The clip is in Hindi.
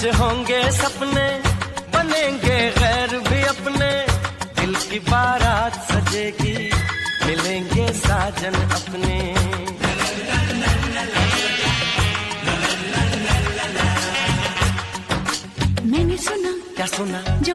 सच होंगे सपने, बनेंगे गैर भी अपने, दिल की बारात सजेगी, मिलेंगे साजन अपने। मैंने सुना, क्या सुना? जो